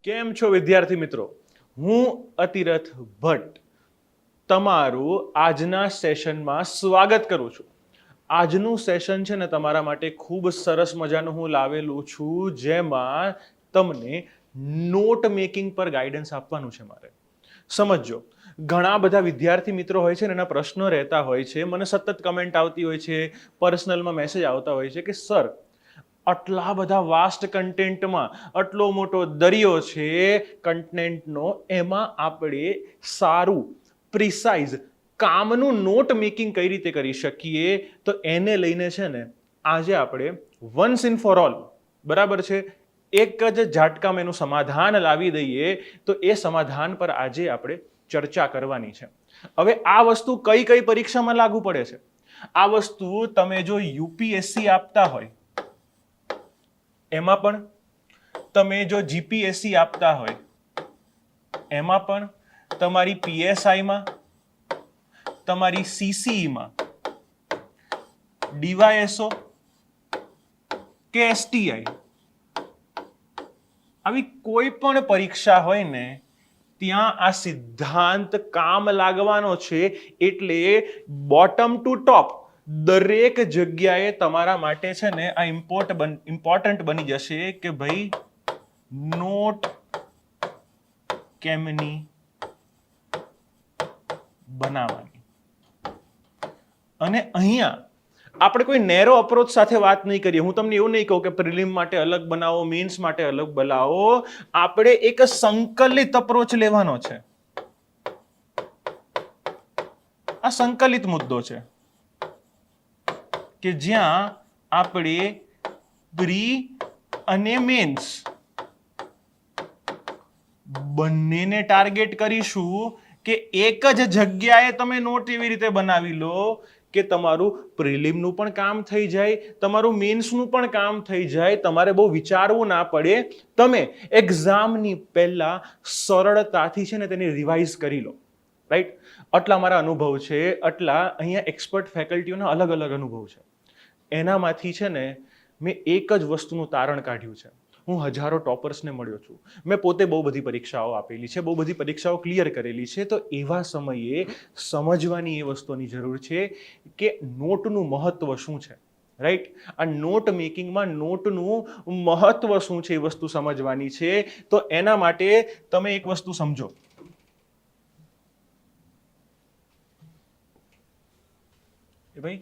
કેમ છો વિદ્યાર્થી મિત્રો? હું અતિરથ ભટ્ટ તમારું આજના સેશનમાં સ્વાગત કરું છું. આજનું સેશન છે ને તમારા માટે ખૂબ સરસ મજાનું હું લાવેલું છું, જેમાં તમને નોટ મેકિંગ પર ગાઈડન્સ આપવાનું છે. મારે સમજો, ઘણા બધા વિદ્યાર્થી મિત્રો હોય છે ને, એના પ્રશ્નો રહેતા હોય છે, મને સતત કમેન્ટ આવતી હોય છે, પર્સનલમાં મેસેજ આવતા હોય છે કે સર, આટલા બધા વાસ્ટ કન્ટેન્ટમાં આટલો મોટો દરિયો છે કન્ટેન્ટનો, એમાં આપણે સારું પ્રિસાઇઝ કામનું નોટ મેકિંગ કઈ રીતે કરી શકીએ? તો એને લઈને છે ને આજે આપણે વન્સ ઇન ફોર ઓલ, બરાબર છે, એક જ ઝાટકામાં એનું સમાધાન લાવી દઈએ. તો એ સમાધાન પર આજે આપણે ચર્ચા કરવાની છે. હવે આ વસ્તુ કઈ કઈ પરીક્ષામાં લાગુ પડે છે? આ વસ્તુ તમે જો યુપીએસસી આપતા હોય એમાં પણ, તમે જો જીપીએસસી આપતા હોય એમાં પણ, તમારી પીએસઆઈમાં, તમારી સીસીઈમાં, ડીવાયએસઓ કે એસટીઆઈ, આવી કોઈ પણ પરીક્ષા હોય ને, ત્યાં આ સિદ્ધાંત કામ લાગવાનો છે. એટલે બોટમ ટુ ટોપ દરેક જગ્યાએ તમારા માટે છે ને આ ઇમ્પોર્ટન્ટ બની જશે કે ભાઈ નોટ કેમની બનાવવાની. અને અહીંયા આપણે કોઈ નેરો અપ્રોચ સાથે વાત નહીં કરીએ. હું તમને એવું નહીં કહું કે પ્રિલિમ માટે અલગ બનાવો, મેન્સ માટે અલગ બનાવો. આપણે એક સંકલિત અપ્રોચ લેવાનો છે. આ સંકલિત મુદ્દો છે કે જ્યાં આપણે પ્રી અને મેન્સ બંનેને ટાર્ગેટ કરીશું કે એક જ જગ્યાએ તમે નોટ એવી રીતે બનાવી લો કે તમારું પ્રિલિમનું પણ કામ થઈ જાય, તમારું મેન્સનું પણ કામ થઈ જાય, તમારે બહુ વિચારવું ના પડે. તમે એક્ઝામની પહેલા સરળતાથી છે ને તેની રિવાઇઝ કરી લો. રાઈટ? આટલા મારા અનુભવ છે, આટલા અહીંયા એક્સપર્ટ ફેકલ્ટીઓના અલગ અલગ અનુભવ છે. એનામાંથી છે ને મેં એક જ વસ્તુનું તારણ કાઢ્યું છે. હું હજારો ટોપર્સને મળ્યો છું, મેં પોતે બહુ બધી પરીક્ષાઓ આપેલી છે, બહુ બધી પરીક્ષાઓ ક્લિયર કરેલી છે. તો એવા સમયે સમજવાની એ વસ્તુની જરૂર છે કે નોટનું મહત્વ શું છે. રાઈટ? આ નોટ મેકિંગમાં નોટનું મહત્વ શું છે એ વસ્તુ સમજવાની છે. તો એના માટે તમે એક વસ્તુ સમજો. એ ભાઈ,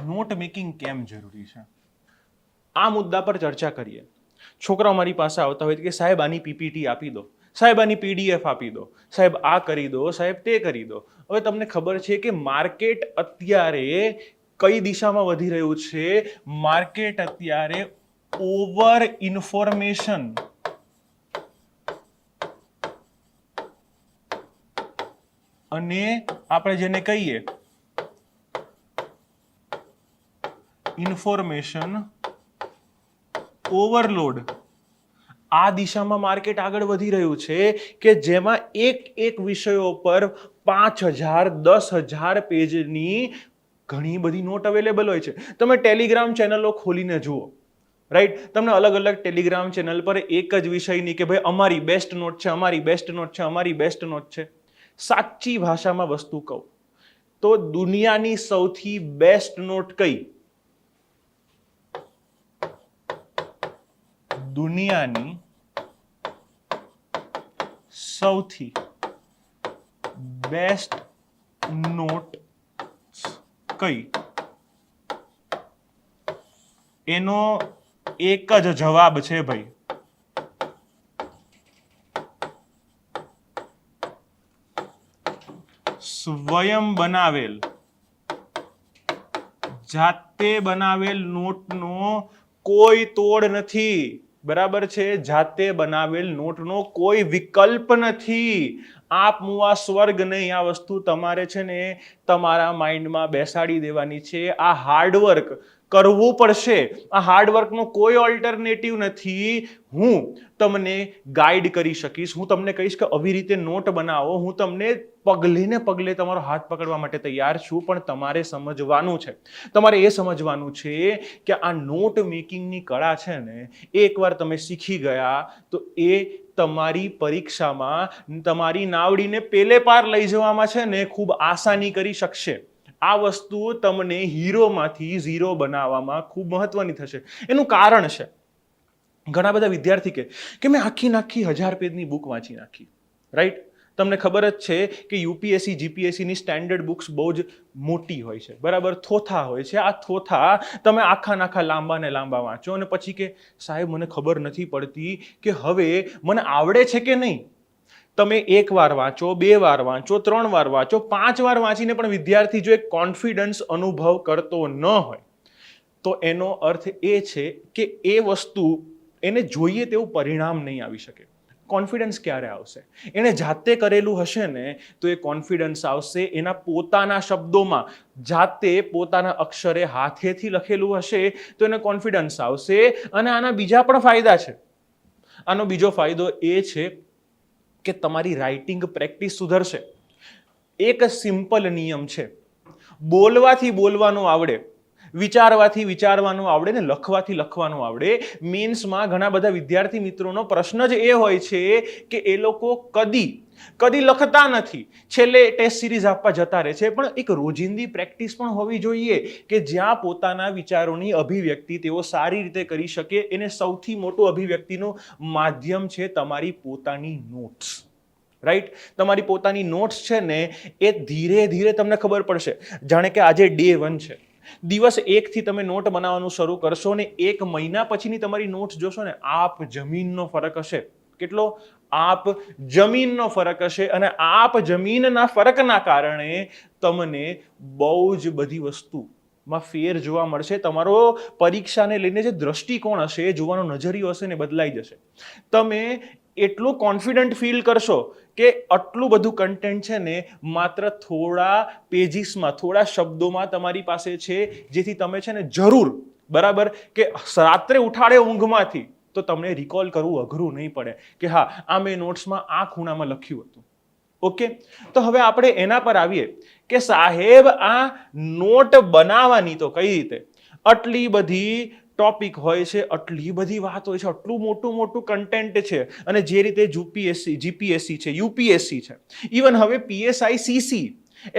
નોટ મેકિંગ કેમ જરૂરી છે, આ મુદ્દા પર ચર્ચા કરીએ. છોકરાઓ મારી પાસે આવતા હોય કે સાહેબ આની પીપીટી આપી દો, સાહેબ આની પીડીએફ આપી દો, સાહેબ આ કરી દો, સાહેબ તે કરી દો. હવે તમને ખબર છે કે માર્કેટ અત્યારે કઈ દિશામાં વધી રહ્યું છે? માર્કેટ અત્યારે ઓવર ઇન્ફોર્મેશન અને આપણે જેને કહીએ ઇન્ફોર્મેશન ઓવરલોડ, આ દિશામાં માર્કેટ આગળ વધી રહ્યું છે કે જેમાં એક એક વિષયો પર 5,000 10,000 પેજની ઘણી બધી નોટ અવેલેબલ હોય છે. તમે ટેલિગ્રામ ચેનલો ખોલીને જુઓ. રાઈટ? તમને અલગ અલગ ટેલિગ્રામ ચેનલ પર એક જ વિષયની કે ભાઈ અમારી બેસ્ટ નોટ છે, અમારી બેસ્ટ નોટ છે, અમારી બેસ્ટ નોટ છે. સાચી ભાષામાં વસ્તુ કહું તો દુનિયાની સૌથી બેસ્ટ નોટ કઈ? દુનિયાની સૌથી બેસ્ટ નોટ કઈ? એનો એક જ જવાબ છે ભાઈ, સ્વયં બનાવેલ, જાતે બનાવેલ નોટનો કોઈ તોડ નથી. બરાબર છે? જાતે બનાવેલ નોટનો કોઈ વિકલ્પ નથી. આપ મુઆ સ્વર્ગ નહીં. આ વસ્તુ તમારે છે ને તમારા માઇન્ડમાં બેસાડી દેવાની છે. આ હાર્ડવર્ક કરવું પડશે. આ હાર્ડવર્કનો કોઈ ઓલ્ટરનેટિવ નથી. હું તમને ગાઈડ કરી શકીશ, હું તમને કહીશ કે આવી રીતે નોટ બનાવો, હું તમને પગલે ને પગલે તમારો હાથ પકડવા માટે તૈયાર છું. પણ તમારે સમજવાનું છે, તમારે એ સમજવાનું છે કે આ નોટ મેકિંગની કળા છે ને, એકવાર તમે શીખી ગયા તો એ તમારી પરીક્ષામાં તમારી નાવડીને પેલે પાર લઈ જવામાં છે ને ખૂબ આસાની કરી શકશે. આ વસ્તુ તમને હીરોમાંથી ઝીરો બનાવવામાં ખૂબ મહત્વની થશે. એનું કારણ છે, ઘણા બધા વિદ્યાર્થી કે મેં આખી 1000 પેજની બુક વાંચી નાખી, રાઈટ? તમને ખબર જ છે કે યુપીએસસી જીપીએસસીની સ્ટેન્ડર્ડ બુક્સ બહુ જ મોટી હોય છે, બરાબર? થોથા હોય છે. આ થોથા તમે આખા લાંબા ને લાંબા વાંચો અને પછી કે સાહેબ મને ખબર નથી પડતી કે હવે મને આવડે છે કે નહીં. તમે 1 વાર વાંચો, 2 વાર વાંચો, 3 વાર વાંચો, 5 વાર વાંચીને પણ વિદ્યાર્થી જો એક કોન્ફિડન્સ અનુભવ કરતો ન હોય તો એનો અર્થ એ છે કે એ વસ્તુ એને જોઈએ તેવું પરિણામ નહીં આવી શકે. કોન્ફિડન્સ ક્યારે આવશે? એણે જાતે કરેલું હશે ને તો એ કોન્ફિડન્સ આવશે. એના પોતાના શબ્દોમાં, જાતે પોતાના અક્ષરે હાથેથી લખેલું હશે તો એને કોન્ફિડન્સ આવશે. અને આના બીજા પણ ફાયદા છે. આનો બીજો ફાયદો એ છે કે તમારી રાઇટિંગ પ્રેક્ટિસ સુધરશે. એક સિમ્પલ નિયમ છે, બોલવાથી બોલવાનું આવડે, વિચારવાથી વિચારવાનું આવડે ને લખવાથી લખવાનું આવડે. મેન્સમાં ઘણા બધા વિદ્યાર્થી મિત્રોનો પ્રશ્ન જ એ હોય છે કે એ લોકો કદી લખતા નથી, છેલ્લે ટેસ્ટ સિરીઝ આપવા જતા રહે છે. પણ એક રોજિંદી પ્રેક્ટિસ પણ હોવી જોઈએ કે જ્યાં પોતાના વિચારોની અભિવ્યક્તિ તેઓ સારી રીતે કરી શકે. એને સૌથી મોટું અભિવ્યક્તિનું માધ્યમ છે તમારી પોતાની નોટ્સ, રાઈટ? તમારી પોતાની નોટ્સ છે ને એ ધીરે ધીરે તમને ખબર પડશે. જાણે કે આજે ડે 1 છે, દિવસ 1 થી તમે નોટ બનાવવાનું શરૂ કરશો ને 1 મહિના પછીની તમારી નોટ્સ જોશો ને, આપ જમીનનો ફરક હશે. કેટલો? આપ જમીનનો ફરક હશે. અને આપ જમીનના ફરકના કારણે તમને બહુ જ બધી વસ્તુમાં ફેર જોવા મળશે. તમારો પરીક્ષાને લઈને જે દ્રષ્ટિકોણ હશે, જોવાનો નજરિયો હશે ને બદલાઈ જશે. તમે એટલું કોન્ફિડન્ટ ફીલ કરશો કે આટલું બધું કન્ટેન્ટ છે ને માત્ર થોડા પેજીસમાં, થોડા શબ્દોમાં તમારી પાસે છે, જેથી તમે છે ને જરૂર, બરાબર, કે રાત્રે ઉઠાડે ઊંઘમાંથી તો તમને રિકોલ કરવું અઘરું નહીં પડે કે હા આ મેં નોટ્સમાં આ ખૂણામાં લખ્યું હતું. ઓકે, તો હવે આપણે એના પર આવીએ કે સાહેબ આ નોટ બનાવવાની તો કઈ રીતે? આટલી બધી ટોપિક હોય છે, આટલી બધી વાત હોય છે, આટલું મોટું કન્ટેન્ટ છે. અને જે રીતે જીપીએસસી છે, યુપીએસસી છે, ઇવન હવે પીએસઆઈ, સીસી,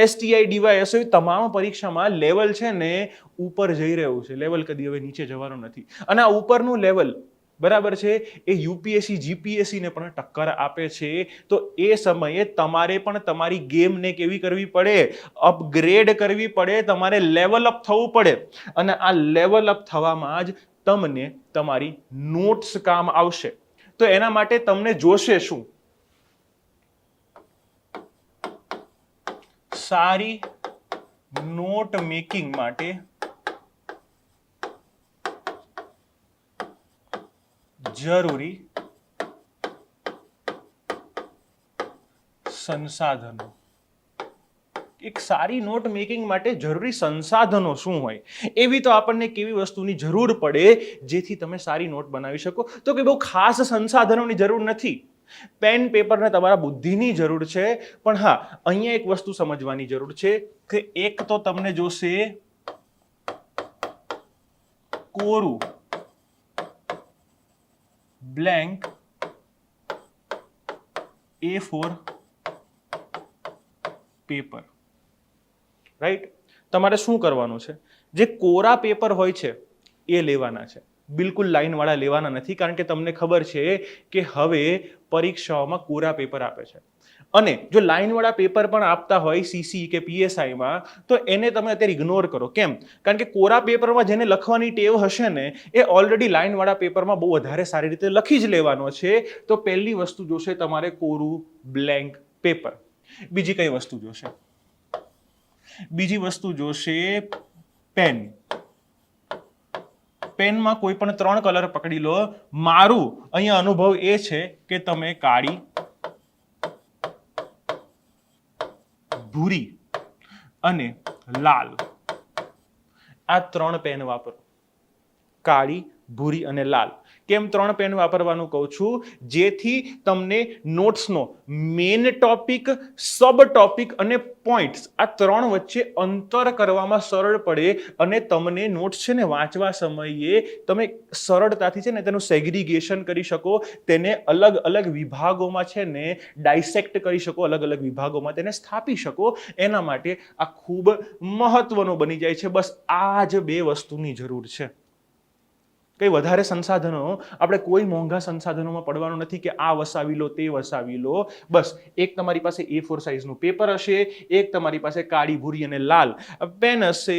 એસટીઆઈ, ડીવાયએસઓ તમામ પરીક્ષામાં લેવલ છે ને ઉપર જઈ રહ્યું છે. લેવલ કદી હવે નીચે જવાનું નથી. અને આ ઉપરનું લેવલ, બરાબર છે, એ યુપીએસસી જીપીએસસીને પણ ટક્કર આપે છે. તો એ સમયે તમારે પણ તમારી ગેમને કેવી કરવી પડે? અપગ્રેડ કરવી પડે. તમારે લેવલ અપ થવું પડે. અને આ લેવલ અપ થવામાં જ તમને તમારી નોટ્સ કામ આવશે. તો એના માટે તમને જોશે શું? સારી નોટ મેકિંગ માટે જરૂરી સંસાધનો. એક સારી નોટ મેકિંગ માટે જરૂરી સંસાધનો શું હોય? એવી તો આપણને કેવી વસ્તુની જરૂર પડે જેથી તમે સારી નોટ બનાવી શકો? તો કે બહુ ખાસ સંસાધનોની જરૂર નથી. પેન પેપરને તમારા બુદ્ધિની જરૂર છે. પણ હા, અહીંયા એક વસ્તુ સમજવાની જરૂર છે કે એક તો તમને જોશે કોરું બ્લેન્ક A4 પેપર, રાઈટ? તમારે શું કરવાનું છે? જે કોરા પેપર હોય છે એ લેવાના છે. બિલકુલ લાઈનવાળા લેવાના નથી, કારણ કે તમને ખબર છે કે હવે પરીક્ષાઓમાં કોરા પેપર આપે છે. અને જો લાઈનવાળા પેપર પણ આપતા હોય સીસી કે પીએસઆઈમાં તો એને તમે અત્યારે ઇગ્નોર કરો. કેમ? કારણ કે કોરા પેપરમાં જેને લખવાની ટેવ હશે ને એ ઓલરેડી લાઈનવાળા પેપરમાં બહુ વધારે સારી રીતે લખી જ લેવાનો છે. તો પહેલી વસ્તુ જોશે તમારે કોરું બ્લેન્ક પેપર. બીજી કઈ વસ્તુ જોશે? બીજી વસ્તુ જોશે પેન. પેનમાં કોઈ પણ 3 કલર પકડી લો. મારું અહીંયા અનુભવ એ છે કે તમે કાળી, ભૂરી અને લાલ આ 3 પેન વાપરો, કાળી, ભૂરી અને લાલ. કેમ 3 પેન વાપરવાનું કહું છું? જેથી તમને નોટ્સનો મેઇન ટોપિક, સબ ટોપિક અને પોઈન્ટ્સ આ 3 વચ્ચે અંતર કરવામાં સરળ પડે અને તમને નોટ્સ છે ને વાંચવા સમયે તમે સરળતાથી છે ને તેનું સેગ્રીગેશન કરી શકો, તેને અલગ અલગ વિભાગોમાં છે ને ડાયસેક્ટ કરી શકો, અલગ અલગ વિભાગોમાં તેને સ્થાપી શકો. એના માટે આ ખૂબ મહત્વનું બની જાય છે. બસ આ જ 2 વસ્તુની જરૂર છે. કંઈ વધારે સંસાધનો, આપણે કોઈ મોંઘા સંસાધનોમાં પડવાનું નથી કે આ વસાવી લો, તે વસાવી લો. બસ એક તમારી પાસે A4 સાઇઝનું પેપર હશે, એક તમારી પાસે કાળી, ભૂરી અને લાલ પેન હશે.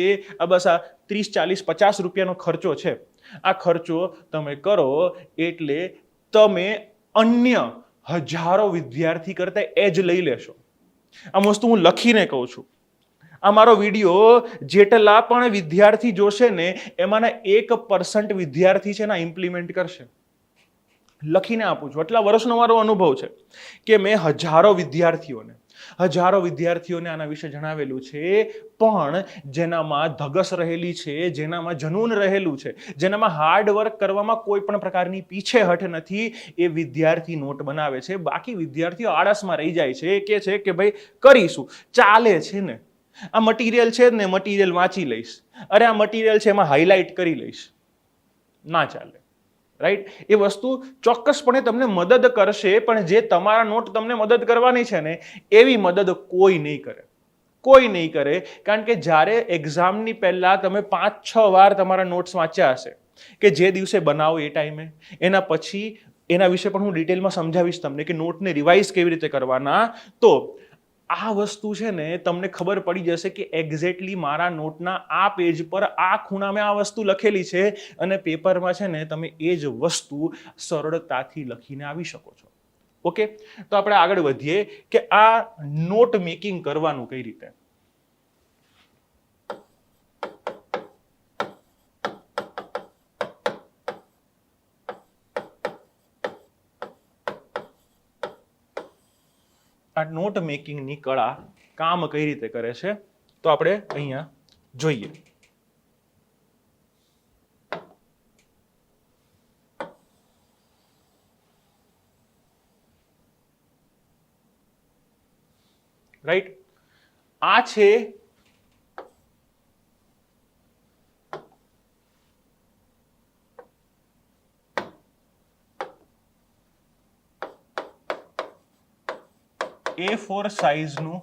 બસ આ 30, 40, 50 રૂપિયાનો ખર્ચો છે. આ ખર્ચો તમે કરો એટલે તમે અન્ય હજારો વિદ્યાર્થી કરતા એ જ લઈ લેશો. આ વસ્તુ હું લખીને કહું છું. આ મારો વિડીયો જેટલા પણ વિદ્યાર્થી જોશે ને એમાંના 1% વિદ્યાર્થી છે ને ઇમ્પ્લિમેન્ટ કરશે. લખીને આપું છું. એટલા વર્ષનો મારો અનુભવ છે કે મેં હજારો વિદ્યાર્થીઓને આના વિશે જણાવેલું છે. પણ જેનામાં ધગસ રહેલી છે, જેનામાં જનૂન રહેલું છે, જેનામાં હાર્ડ વર્ક કરવામાં કોઈ પણ પ્રકારની પીછેહઠ નથી, એ વિદ્યાર્થી નોટ બનાવે છે. બાકી વિદ્યાર્થીઓ આળસમાં રહી જાય છે, કે છે કે ભાઈ કરીશું, ચાલે છે ને, આ મટીરિયલ છે ને, મટીરિયલ વાંચી લઈશ, અરે આ મટીરિયલ છે એમાં હાઇલાઇટ કરી લઈશ. ના ચાલે, રાઈટ? એ વસ્તુ ચોક્કસપણે તમને મદદ કરશે, પણ જે તમારા નોટ તમને મદદ કરવાની છે ને એવી મદદ કોઈ નહીં કરે, કોઈ નહીં કરે. કારણ કે જ્યારે એક્ઝામની પહેલા તમે 5-6 વાર તમારા નોટ્સ વાંચ્યા હશે કે જે દિવસે બનાવો એ ટાઈમે, એના પછી એના વિશે પણ હું ડિટેલમાં સમજાવીશ તમને કે નોટને રિવાઇઝ કેવી રીતે કરવાના. તો આ વસ્તુ છે ને તમને ખબર પડી જશે કે એક્ઝેક્ટલી મારા નોટના આ પેજ પર આ ખૂણામાં આ વસ્તુ લખેલી છે અને પેપરમાં છે ને તમે એ જ વસ્તુ સરળતાથી લખીને આવી શકો છો. ઓકે, તો આપણે આગળ વધીએ કે આ નોટ મેકિંગ કરવાનું કઈ રીતે. આ નોટ મેકિંગની કળા કામ કઈ રીતે કરે છે તો આપણે અહીંયા જોઈએ. રાઈટ, આ છે A4 સાઇઝનું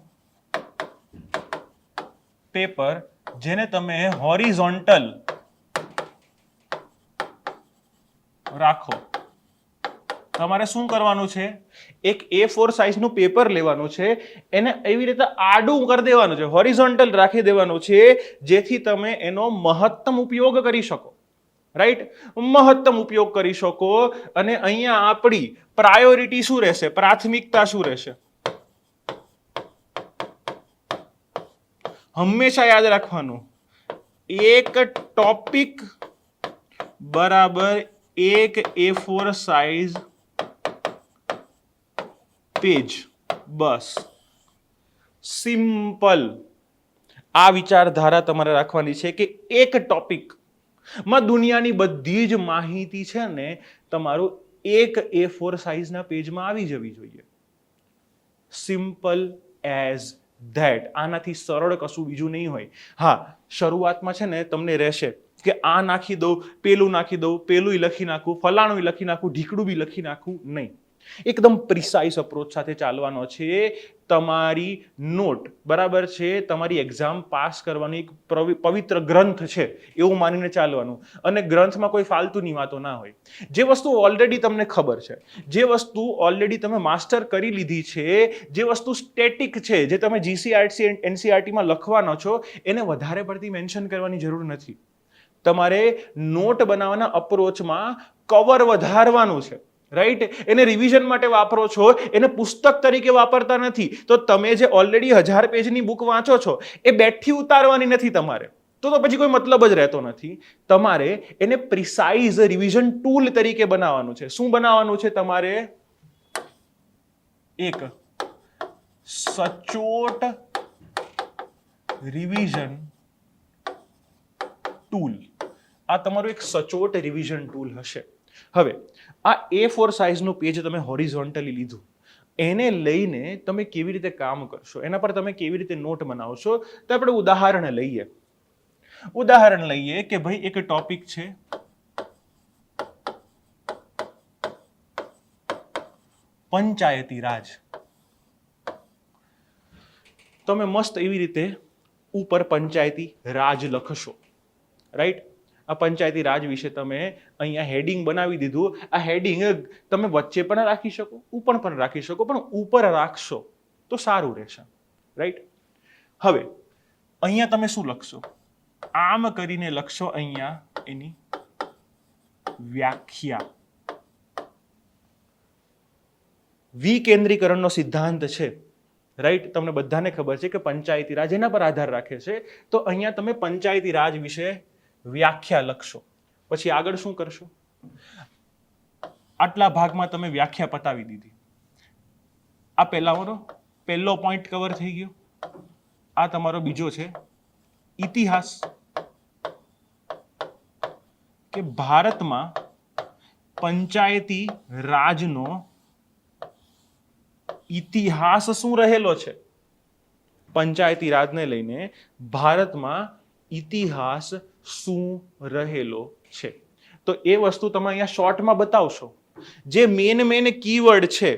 પેપર, જેને તમે હોરિઝોન્ટલ રાખો. તમારે શું કરવાનું છે? એક A4 સાઇઝનું પેપર લેવાનું છે, એને એવી રીતે આડું કરી દેવાનું છે, હોરિઝોન્ટલ રાખી દેવાનું છે, જેથી તમે એનો મહત્તમ ઉપયોગ કરી શકો. રાઈટ, મહત્તમ ઉપયોગ કરી શકો. અને અહીંયા આપણી પ્રાયોરિટી શું રહેશે, પ્રાથમિકતા શું રહેશે? હંમેશા યાદ રાખવાનું, એક ટોપિક બરાબર એક A4 સાઇઝ પેજ. બસ, સિમ્પલ. આ વિચારધારા તમારે રાખવાની છે કે એક ટોપિકમાં દુનિયાની બધી જ માહિતી છે ને તમારું એક A4 સાઇઝના પેજમાં આવી જવી જોઈએ. Simple as that. આનાથી સરળ કશું બીજું નહીં હોય. હા, શરૂઆતમાં છે ને તમને રહેશે કે આ નાખી દઉં, પેલું નાખી દઉં, પેલું લખી નાખું, ફલાણું લખી નાખું, ઢીકડું બી લખી નાખું. નહીં, એકદમ પ્રિસાઇઝ અપ્રોચ સાથે ચાલવાનો છે. તમારી નોટ બરાબર છે, તમારી એક્ઝામ પાસ કરવાની એક પવિત્ર ગ્રંથ છે એવું માનીને ચાલવાનું. અને ગ્રંથમાં કોઈ ફાલતુની વાતો ના હોય. જે વસ્તુ ઓલરેડી તમને ખબર છે, જે વસ્તુ ઓલરેડી તમે માસ્ટર કરી લીધી છે, જે વસ્તુ સ્ટેટિક છે, જે તમે GCRT NCERTમાં લખવાનો છો, એને વધારે પડતી મેન્શન કરવાની જરૂર નથી. તમારે નોટ બનાવવાના અપ્રોચમાં કવર વધારવાનું છે. રાઈટ, એને રિવિઝન માટે વાપરો છો, એને પુસ્તક તરીકે વાપરતા નથી. તો તમે જે ઓલરેડી 1000 પેજની બુક વાંચો છો એ બેઠી ઉતારવાની નથી તમારે, તો પછી કોઈ મતલબ જ રહેતો નથી. તમારે એને પ્રિસાઇઝ રિવિઝન ટૂલ તરીકે બનાવવાનું છે. શું બનાવવાનું છે તમારે? એક સચોટ રિવિઝન ટૂલ, આ તમારું એક સચોટ રિવિઝન ટૂલ હશે. હવે આ A4 સાઇઝનું પેજ તમે હોરિઝોન્ટલી લીધું, એને લઈને તમે કેવી રીતે કામ કરશો, એના પર તમે કેવી રીતે નોટ બનાવશો, તો આપણે ઉદાહરણ લઈએ કે ભાઈ એક ટોપિક છે પંચાયતી રાજ. તમે મસ્ત એવી રીતે ઉપર પંચાયતી રાજ લખશો, રાઈટ. આ પંચાયતી રાજ વિશે તમે અહીંયા હેડિંગ બનાવી દીધું. આ હેડિંગ તમે વચ્ચે પણ રાખી શકો, ઉપર પણ રાખી શકો, પણ ઉપર રાખશો તો સારું રહેશે, રાઈટ. હવે અહીંયા તમે શું લખશો, આમ કરીને લખશો અહીંયા એની વ્યાખ્યા. વિકેન્દ્રીકરણનો સિદ્ધાંત છે, રાઈટ. તમને બધાને ખબર છે કે પંચાયતી રાજ એના પર આધાર રાખે છે. તો અહીંયા તમે પંચાયતી રાજ વિશે વ્યાખ્યા લખશો. પછી આગળ શું કરશો, આટલા ભાગમાં તમે વ્યાખ્યા પતાવી દીધી. આ પહેલો પોઈન્ટ કવર થઈ ગયો. આ તમારો બીજો છે ઇતિહાસ, કે ભારતમાં પંચાયતી રાજનો ઇતિહાસ શું રહેલો છે. પંચાયતી રાજને લઈને ભારતમાં ઇતિહાસ શું રહેલો છે, તો એ વસ્તુ તમે અહીંયા શોર્ટમાં બતાવશો. જે મેન કીવર્ડ છે,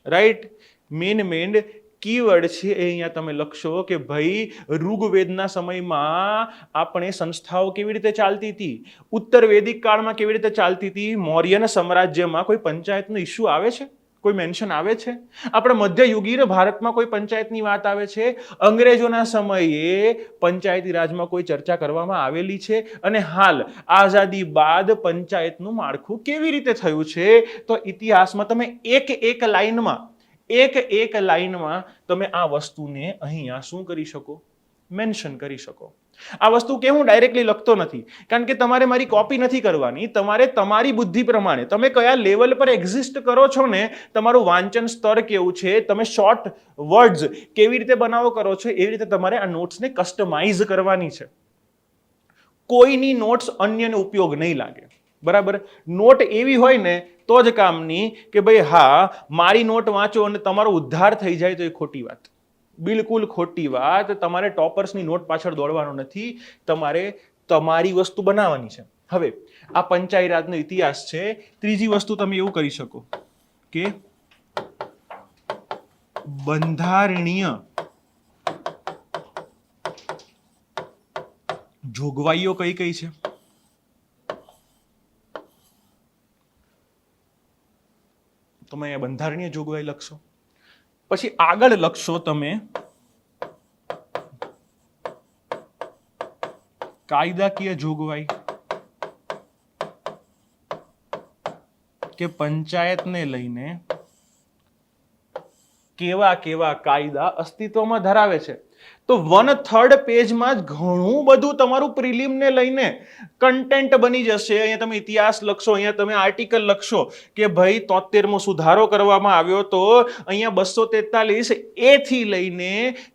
રાઈટ, મેન કીવર્ડ છે એ અહીંયા તમે લખશો કે ભાઈ ઋગ્વેદના સમયમાં આપણે સંસ્થાઓ કેવી રીતે ચાલતી હતી, ઉત્તર વૈદિક કાળમાં કેવી રીતે ચાલતી હતી, મૌર્યના સામ્રાજ્યમાં કોઈ પંચાયતનો ઇસ્યુ આવે છે, કોઈ મેન્શન આવે છે, આપણે મધ્યયુગીન ભારતમાં કોઈ પંચાયતની વાત આવે છે, અંગ્રેજોના સમયે પંચાયતી રાજમાં કોઈ ચર્ચા કરવામાં આવેલી છે, અને હાલ આઝાદી બાદ પંચાયતનું માળખું કેવી રીતે થયું છે. તો ઇતિહાસમાં તમે એક લાઈનમાં તમે આ વસ્તુને અહીંયા શું કરી શકો, મેન્શન કરી શકો. આ વસ્તુ કે હું ડાયરેક્ટલી લખતો નથી, કારણ કે તમારે મારી કોપી નથી કરવાની. તમારે તમારી બુદ્ધિ પ્રમાણે તમે કયા લેવલ પર એક્ઝિસ્ટ કરો છો ને, તમારું વાંચન સ્તર કેવું છે, તમે શોર્ટ વર્ડ્સ કેવી રીતે બનાવો કરો છો, એવી રીતે તમારે આ નોટ્સને કસ્ટમાઇઝ કરવાની છે. કોઈની નોટ્સ અન્યને ઉપયોગ નહીં લાગે, બરાબર. નોટ એવી હોય ને તો જ કામની કે ભાઈ હા મારી નોટ વાંચો અને તમારો ઉદ્ધાર થઈ જાય, તો એ ખોટી વાત, બિલકુલ ખોટી વાત. તમારે ટોપર્સની નોટ પાછળ દોડવાનું નથી, તમારે તમારી વસ્તુ બનાવવાની છે. હવે આ પંચાયતી રાજનો ઇતિહાસ છે. ત્રીજી વસ્તુ તમે એવું કરી શકો કે બંધારણીય જોગવાઈઓ કઈ કઈ છે. તમે અહીંયા બંધારણીય જોગવાઈ લખશો. પછી આગળ લખશો તમે કાયદાકીય જોગવાઈ, કે પંચાયતને લઈને કેવા કાયદા અસ્તિત્વમાં ધરાવે છે. તો 1/3 પેજમાં જ ઘણું બધું તમારું પ્રિલિમને લઈને કન્ટેન્ટ બની જશે. અહીંયા તમે ઇતિહાસ લખશો, અહીંયા તમે આર્ટિકલ લખશો કે ભાઈ 73મો સુધારો કરવામાં આવ્યો, તો અહીંયા 243 એ થી લઈને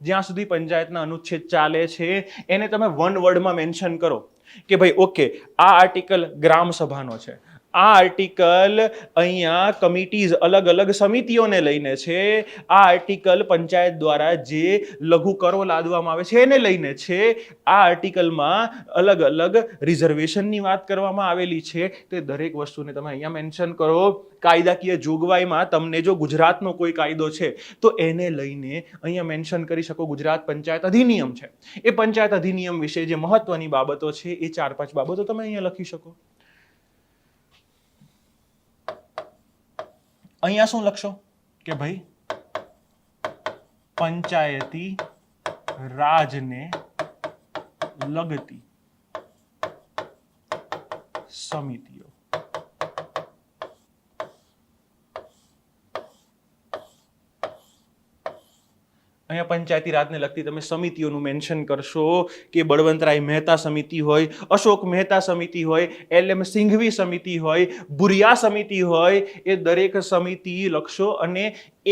જ્યાં સુધી પંચાયતના અનુચ્છેદ ચાલે છે એને તમે વન વર્ડમાં મેન્શન કરો કે ભાઈ ઓકે આ આર્ટિકલ ગ્રામ સભાનો છે, આ આર્ટિકલ અહીંયા કમિટીઝ અલગ અલગ સમિતિઓને લઈને છે, આ આર્ટિકલ પંચાયત દ્વારા જે લઘુ કરો લાદવામાં આવે છે એને લઈને છે, આ આર્ટિકલમાં અલગ અલગ રિઝર્વેશનની વાત કરવામાં આવેલી છે. તે દરેક વસ્તુને તમે અહીંયા મેન્શન કરો. કાયદાકીય જોગવાઈમાં તમને જો ગુજરાતનો કોઈ કાયદો છે તો એને લઈને અહીંયા મેન્શન કરી શકો. ગુજરાત પંચાયત અધિનિયમ છે, એ પંચાયત અધિનિયમ વિશે જે મહત્વની બાબતો છે એ 4-5 બાબતો તમે અહીંયા લખી શકો. અહીંયા શું લખશો કે ભાઈ પંચાયતી રાજને લગતી સમિતિઓ. અહીંયા પંચાયતી રાજને લગતી તમે સમિતિઓનું મેન્શન કરશો કે બળવંતરાય મહેતા સમિતિ હોય, અશોક મહેતા સમિતિ હોય, LM સિંઘવી સમિતિ હોય, ભુરિયા સમિતિ હોય, એ દરેક સમિતિ લખશો. અને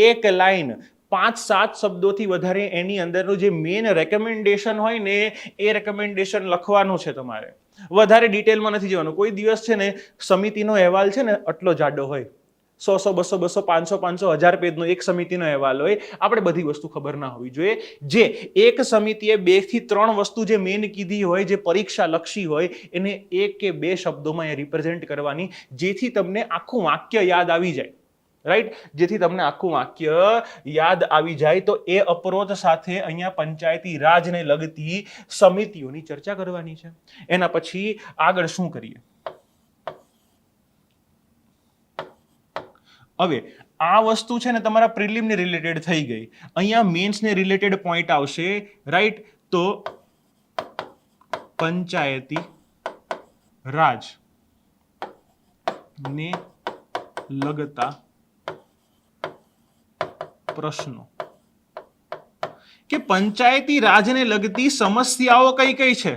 એક લાઈન 5-7 શબ્દોથી વધારે એની અંદરનું જે મેઇન રેકમેન્ડેશન હોય ને એ રેકમેન્ડેશન લખવાનું છે તમારે. વધારે ડિટેલમાં નથી જવાનું. કોઈ દિવસ છે ને સમિતિનો અહેવાલ છે ને આટલો જાડો હોય, 100 200 200 500 500 1000 પેજનો એક સમિતિનો અહેવાલ હોય. આપણે બધી વસ્તુ ખબર ના હોવી જોઈએ. જે એક સમિતિએ 2 થી 3 વસ્તુ જે મેઇન કીધી હોય, જે પરીક્ષા લક્ષી હોય, એને 1 કે 2 શબ્દોમાં રિપ્રેઝેન્ટ કરવાની, જેથી તમને આખું વાક્ય યાદ આવી જાય. રાઈટ, જેથી તમને આખું વાક્ય યાદ આવી જાય. તો એ અપ્રોચ સાથે અહીંયા પંચાયતી રાજને લગતી સમિતિઓની ચર્ચા કરવાની છે. એના પછી આગળ શું કરીએ? હવે આ વસ્તુ છે ને તમારા પ્રિલિમને રિલેટેડ થઈ ગઈ. અહીંયા મેન્સને રિલેટેડ પોઈન્ટ આવશે. રાઈટ, તો પંચાયતી રાજ ને લગતા પ્રશ્નો, કે પંચાયતી રાજને લગતી સમસ્યાઓ કઈ કઈ છે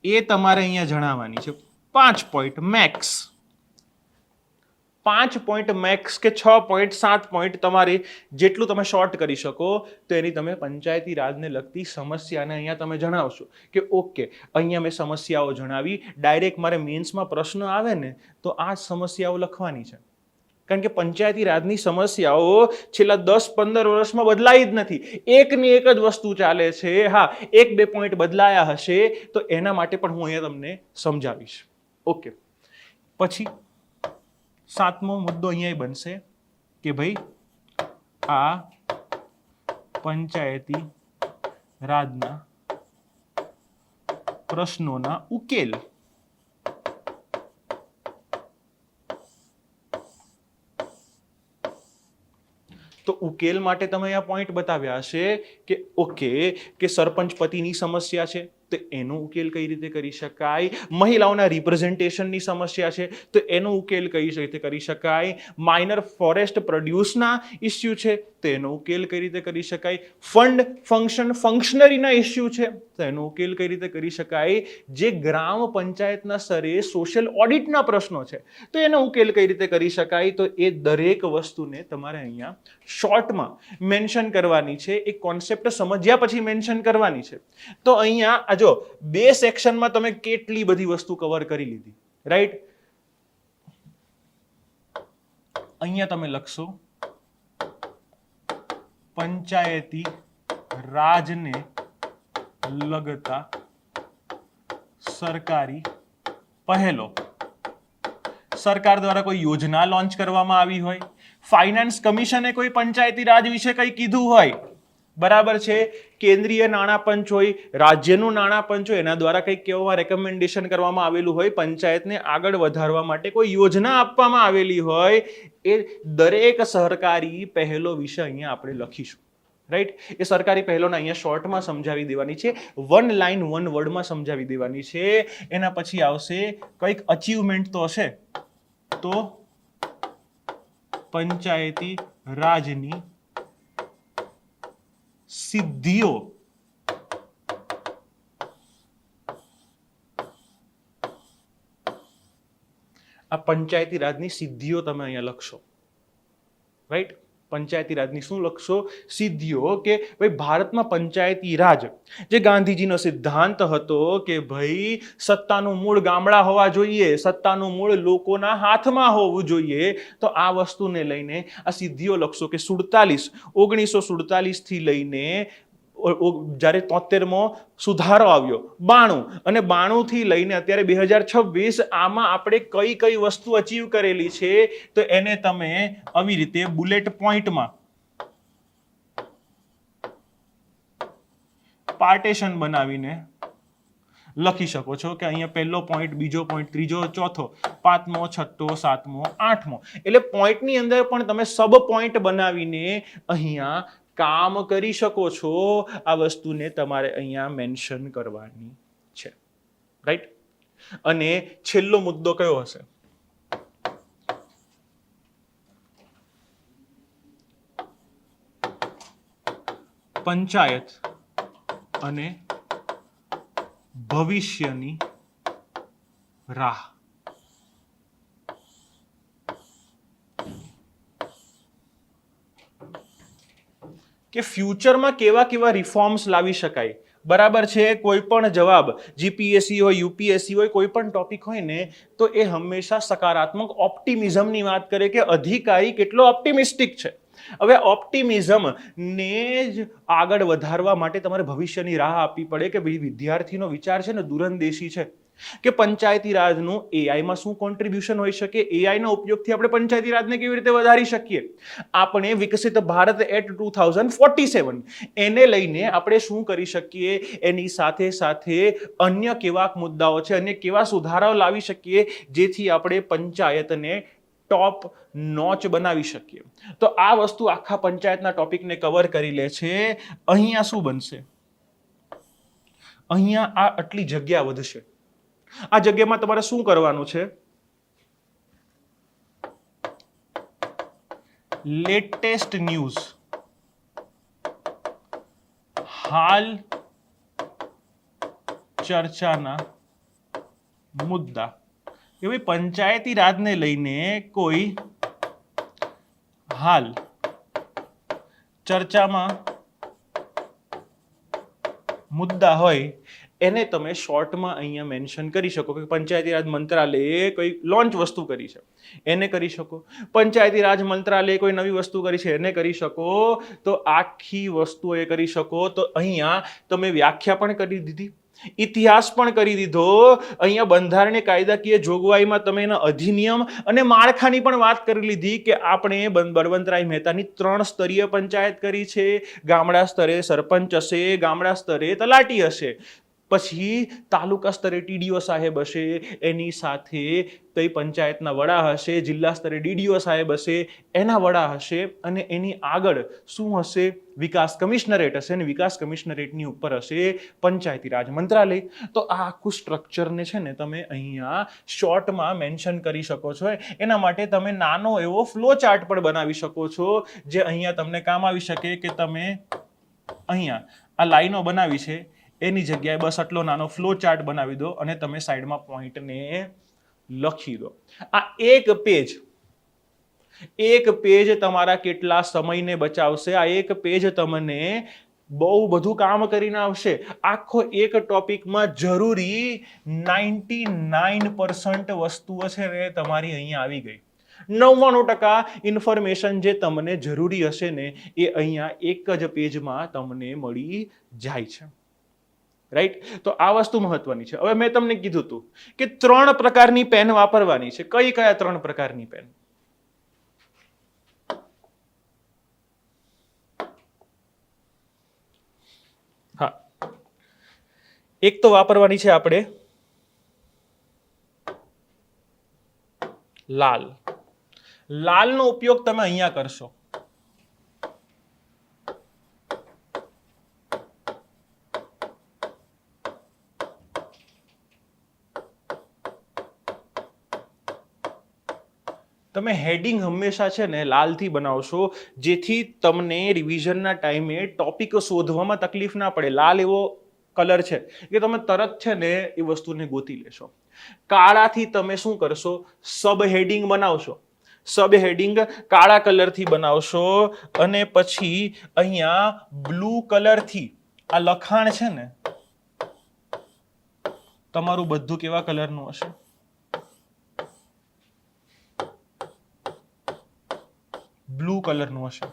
એ તમારે અહીંયા જણાવવાની છે. 5 પોઈન્ટ મેક્સ, 5 પોઈન્ટ મેક્સ કે 6 પોઈન્ટ 7 પોઈન્ટ તમારે જેટલું તમે શોર્ટ કરી શકો તો એની તમે પંચાયતી રાજને લગતી સમસ્યાને અહીંયા તમે જણાવશો કે ઓકે, અહીંયા મેં સમસ્યાઓ જણાવી. ડાયરેક્ટ મારે મેન્સમાં પ્રશ્ન આવે ને તો આ સમસ્યાઓ લખવાની છે. કારણ કે પંચાયતી રાજની સમસ્યાઓ છેલ્લા 10-15 વર્ષમાં બદલાઈ જ નથી. એકની એક જ વસ્તુ ચાલે છે. હા, 1-2 પોઈન્ટ બદલાયા હશે તો એના માટે પણ હું અહીંયા તમને સમજાવીશ. ઓકે, પછી 7મો મુદ્દો અહીંયા બનશે કે ભાઈ આ પંચાયતી રાજના પ્રશ્નોના ઉકેલ. તો ઉકેલ માટે તમે અહીંયા પોઈન્ટ બતાવ્યા હશે કે ઓકે, કે સરપંચ પતિની સમસ્યા છે તો એનો ઉકેલ કઈ રીતે કરી શકાય. મહિલાઓના રિપ્રેઝન્ટેશનની સમસ્યા છે તો એનો ઉકેલ કઈ રીતે કરી શકાય. માઇનર ફોરેસ્ટ પ્રોડ્યુસના ઇસ્યુ છે તો એનો ઉકેલ કઈ રીતે કરી શકાય. ફંડ ફંક્શનરીના ઇસ્યુ છે તો એનો ઉકેલ કઈ રીતે કરી શકાય. જે ગ્રામ પંચાયતના સ્તરે સોશિયલ ઓડિટના પ્રશ્નો છે તો એનો ઉકેલ કઈ રીતે કરી શકાય. તો એ દરેક વસ્તુને તમારે અહીંયા શોર્ટમાં મેન્શન કરવાની છે. એક કોન્સેપ્ટ સમજ્યા પછી મેન્શન કરવાની છે. તો અહીંયા જો 2 સેક્શનમાં તમે કેટલી બધી વસ્તુ કવર કરી લીધી. રાઈટ, અહીંયા તમે લખશો પંચાયતી રાજને લગતા સરકારી પહેલો. સરકાર દ્વારા કોઈ યોજના લોન્ચ કરવામાં આવી હોય, ફાઇનાન્સ કમિશને કોઈ પંચાયતી રાજ વિશે કંઈ કીધું હોય, બરાબર છે, કેન્દ્રીય નાણાં પંચ હોય, રાજ્યનું નાણાં પંચ હોય, એના દ્વારા કંઈક કેવા રેકમેન્ડેશન કરવામાં આવેલું હોય, પંચાયતને આગળ વધારવા માટે કોઈ યોજના આપવામાં આવેલી હોય, એ દરેક સરકારી પહેલો વિશે અહીંયા આપણે લખીશું. રાઈટ, એ સરકારી પહેલોને અહીંયા શોર્ટમાં સમજાવી દેવાની છે. 1 લાઈન 1 વર્ડમાં સમજાવી દેવાની છે. એના પછી આવશે કંઈક અચીવમેન્ટ તો હશે, તો પંચાયતી રાજની સિદ્ધિઓ. આ પંચાયતી રાજની સિદ્ધિઓ તમે અહીંયા લખશો. રાઈટ, પંચાયતી રાજની શું લખશો? સિદ્ધિઓ. કે ભાઈ ભારતમાં પંચાયતી રાજ, જે ગાંધીજીનો સિદ્ધાંત હતો કે ભાઈ સત્તાનું મૂળ ગામડા હોવા જોઈએ, સત્તાનું મૂળ લોકોના હાથમાં હોવું જોઈએ, તો આ વસ્તુને લઈને આ સિદ્ધિઓ લખશો. કે 1947 થી લઈને જ્યારે 73મો સુધારો આવ્યો 92, અને 92 થી લઈને અત્યારે 2026, આમાં આપણે કઈ કઈ વસ્તુ અચીવ કરેલી છે તો એને તમે આવી રીતે બુલેટ પોઈન્ટમાં પાર્ટેશન બનાવીને લખી શકો છો. કે અહીંયા પહેલો પોઈન્ટ, બીજો પોઈન્ટ, ત્રીજો, ચોથો, 5મો, 6મો, 7મો, 8મો. એટલે પોઈન્ટની અંદર પણ તમે સબ પોઈન્ટ બનાવીને અહીંયા કામ કરી શકો છો. આ વસ્તુને તમારે અહીંયા મેન્શન કરવાની છે. રાઈટ, અને છેલ્લો મુદ્દો કયો હશે? પંચાયત અને ભવિષ્યની રાહ. કે ફ્યુચરમાં કેવા કેવા રિફોર્મ્સ લાવી શકાય, બરાબર છે. કોઈ પણ જવાબ જીપીએસસી હોય, યુપીએસસી હોય, કોઈ પણ ટોપિક હોય ને તો એ હંમેશા સકારાત્મક ઓપ્ટિમિઝમની વાત કરે કે અધિકારી કેટલો ઓપ્ટિમિસ્ટિક છે. હવે ઓપ્ટિમિઝમ ને જ આગળ વધારવા માટે તમારે ભવિષ્યની રાહ આપવી પડે કે ભાઈ વિદ્યાર્થીનો વિચાર છે ને દૂરંદેશી છે કે પંચાયતી રાજનું એઆઈમાં શું કોન્ટ્રીબ્યુશન હોઈ શકે, એઆઈના ઉપયોગથી આપણે પંચાયતી રાજને કેવી રીતે વધારી શકીએ, આપણે વિકસિત ભારત એટ 2047 એને લઈને આપણે શું કરી શકીએ, એની સાથે સાથે અન્ય કેવા મુદ્દાઓ છે, અન્ય કેવા સુધારાઓ લાવી શકીએ જેથી આપણે પંચાયતને ટોપ નોચ બનાવી શકીએ. તો આ વસ્તુ આખા પંચાયતના ટોપિકને કવર કરી લે છે. અહીંયા શું બનશે, અહીંયા આ આટલી જગ્યા વધશે. આ જગ્યામાં તમારે શું કરવાનું છે, લેટેસ્ટ ન્યૂઝ, હાલ ચર્ચાના મુદ્દા, કે ભાઈ પંચાયતી રાજને લઈને કોઈ હાલ ચર્ચામાં મુદ્દા હોય એને તમે શોર્ટમાં અહીંયા મેન્શન કરી શકો કે પંચાયતી રાજ મંત્રાલયે કોઈ લોન્ચ વસ્તુ કરી છે એને કરી શકો, પંચાયતી રાજ મંત્રાલયે કોઈ નવી વસ્તુ કરી છે એને કરી શકો, તો આખી વસ્તુ એ કરી શકો. તો અહીંયા તમે વ્યાખ્યા પણ કરી દીધી, ઇતિહાસ પણ કરી દીધો, અહીંયા બંધારણીય કાયદાકીય જોગવાઈમાં તમે એના અધિનિયમ અને માળખાની પણ વાત કરી લીધી કે આપણે બળવંતરાય મહેતાની 3 સ્તરીય પંચાયત કરી છે. ગામડા સ્તરે સરપંચ હશે, ગામડા સ્તરે તલાટી હશે, પછી તાલુકા સ્તરે ટીડીઓ સાહેબ હશે, એની સાથે કઈ પંચાયતના વડા હશે, જિલ્લા સ્તરે ડીડીઓ સાહેબ હશે, એના વડા હશે, અને એની આગળ શું હશે, વિકાસ કમિશનરેટ હશે, અને વિકાસ કમિશનરેટની ઉપર હશે પંચાયતી રાજ મંત્રાલય. તો આ આખું સ્ટ્રક્ચરને છે ને તમે અહીંયા શોર્ટમાં મેન્શન કરી શકો છો. એના માટે તમે નાનો એવો ફ્લો ચાર્ટ પણ બનાવી શકો છો જે અહીંયા તમને કામ આવી શકે કે તમે અહીંયા આ લાઈનો બનાવી છે એની જગ્યાએ બસ આટલો નાનો ફ્લો ચાર્ટ બનાવી દો અને તમે સાઈડમાં પોઈન્ટને લખી દો. આ એક પેજ તમારા કેટલા સમયને બચાવશે, આ એક પેજ તમને બહુ બધું કામ કરીને આવશે. આખો એક ટોપિકમાં જરૂરી 99% વસ્તુઓ છે ને તમારી અહીંયા આવી ગઈ. 99% ઇન્ફોર્મેશન જે તમને જરૂરી હશે ને એ અહીંયા એક જ પેજમાં તમને મળી જાય છે. રાઈટ? તો આ વસ્તુ મહત્વની છે. હવે મેં તમને કીધું હતું કે 3 પ્રકારની પેન વાપરવાની છે. કયા 3 પ્રકારની પેન? હા, એક તો વાપરવાની છે આપણે લાલ. લાલનો ઉપયોગ તમે અહીંયા કરશો. તમે હેડિંગ હંમેશા છે ને લાલથી બનાવશો જેથી તમને રિવિઝનના ટાઈમે ટોપિક શોધવામાં તકલીફ ના પડે. લાલ એવો કલર છે કે તમે તરત છે ને એ વસ્તુને ગોતી લેશો. કાળાથી તમે શું કરશો, સબ હેડિંગ બનાવશો. સબ હેડિંગ કાળા કલરથી બનાવશો અને પછી અહીંયા બ્લુ કલરથી આ લખાણ છે ને તમારું બધું કેવા કલરનું હશે, બ્લુ કલરનું હશે.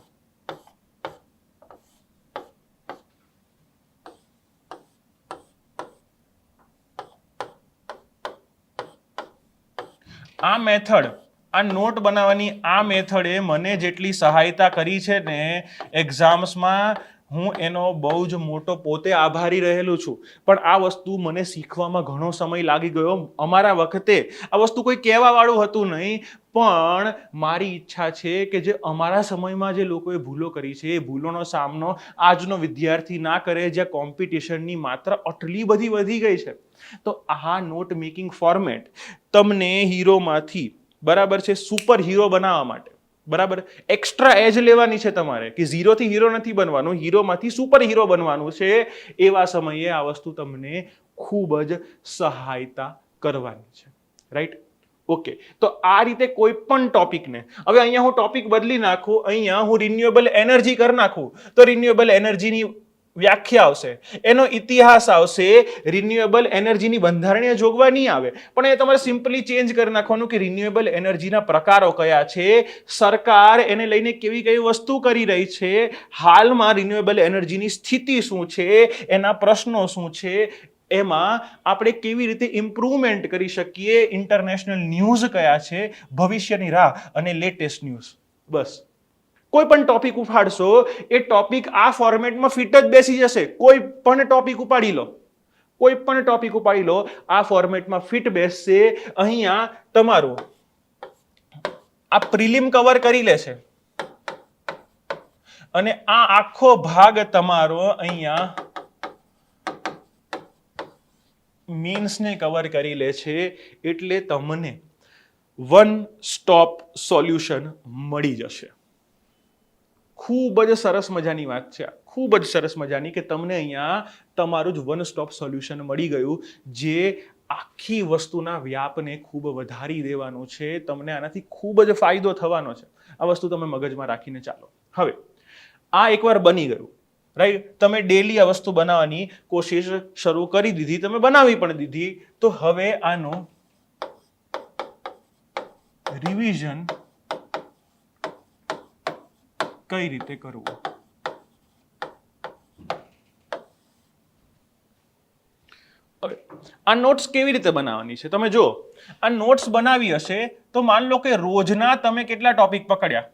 આ મેથડ, આ નોટ બનાવવાની આ મેથડે મને જેટલી સહાયતા કરી છે ને એક્ઝામ્સમાં, હું એનો બહુ જ મોટો પોતે આભારી રહેલું છું. પણ આ વસ્તુ મને શીખવામાં ઘણો સમય લાગી ગયો. અમારા વખતે આ વસ્તુ કોઈ કહેવા વાળું હતું નહીં, પણ મારી ઈચ્છા છે કે જે અમારા સમયમાં જે લોકોએ ભૂલો કરી છે એ ભૂલોનો સામનો આજનો વિદ્યાર્થી ના કરે, જ્યાં કોમ્પિટિશનની માત્રા આટલી બધી વધી ગઈ છે. તો આ નોટ મેકિંગ ફોર્મેટ તમને હીરોમાંથી, બરાબર છે, સુપર હીરો બનાવવા માટે, બરાબર, એક્સ્ટ્રા એજ લેવાની છે તમારે કે 0 થી હીરો નથી બનવાનું, હીરોમાંથી સુપર હીરો બનવાનું છે. એવા સમયે આ વસ્તુ તમને ખૂબ જ સહાયતા કરવાની છે. રાઈટ? ઓકે, તો આ રીતે કોઈ પણ ટોપિકને, હવે અહીંયા હું ટોપિક બદલી નાખું, અહીંયા હું રિન્યુએબલ એનર્જી કરી નાખું, તો રિન્યુએબલ એનર્જીની વ્યાખ્યા આવશે, એનો ઇતિહાસ આવશે, રિન્યુએબલ એનર્જીની બંધારણીય જોગવાઈ નહીં આવે, પણ એ તમારે સિમ્પલી ચેન્જ કરી નાખવાનું કે રિન્યુએબલ એનર્જીના પ્રકારો કયા છે, સરકાર એને લઈને કેવી કઈ વસ્તુ કરી રહી છે, હાલમાં રિન્યુએબલ એનર્જીની સ્થિતિ શું છે, એના પ્રશ્નો શું છે, એમાં આપણે કેવી રીતે ઇમ્પ્રુવમેન્ટ કરી શકીએ, ઇન્ટરનેશનલ ન્યૂઝ કયા છે, ભવિષ્યની રાહ અને લેટેસ્ટ ન્યૂઝ. બસ કોઈ પણ ટોપિક ઉપાડશો એ ટોપિક આ ફોર્મેટમાં ફિટ જ બેસી જશે. કોઈ પણ ટોપિક ઉપાડી લો, કોઈ પણ ટોપિક ઉપાડી લો, આ ફોર્મેટમાં ફિટ બેસશે. અહીંયા તમારું આ પ્રિલિમ કવર કરી લેશે અને આ આખો ભાગ તમારો અહીંયા મીન્સને કવર કરી લે છે, એટલે તમને વન સ્ટોપ સોલ્યુશન મળી જશે. ખૂબ જ સરસ મજાની વાત છે, ખૂબ જ સરસ મજાની, કે તમને અહીંયા તમારું જ વન સ્ટોપ સોલ્યુશન મળી ગયું, જે આખી વસ્તુના વ્યાપને ખૂબ વધારી દેવાનું છે. તમને આનાથી ખૂબ જ ફાયદો થવાનો છે. આ વસ્તુ તમે મગજમાં રાખીને ચાલો. હવે આ એકવાર બની ગયું, રાઈટ, તમે ડેલી આ વસ્તુ બનાવવાની કોશિશ શરૂ કરી દીધી, તમે બનાવી પણ દીધી, તો હવે આનું રિવિઝન કઈ રીતે કરવું. હવે આ નોટ્સ કેવી રીતે બનાવવાની છે તમે જો. આ નોટ્સ બનાવી હશે તો માન લો કે રોજના તમે કેટલા ટોપિક પકડ્યા,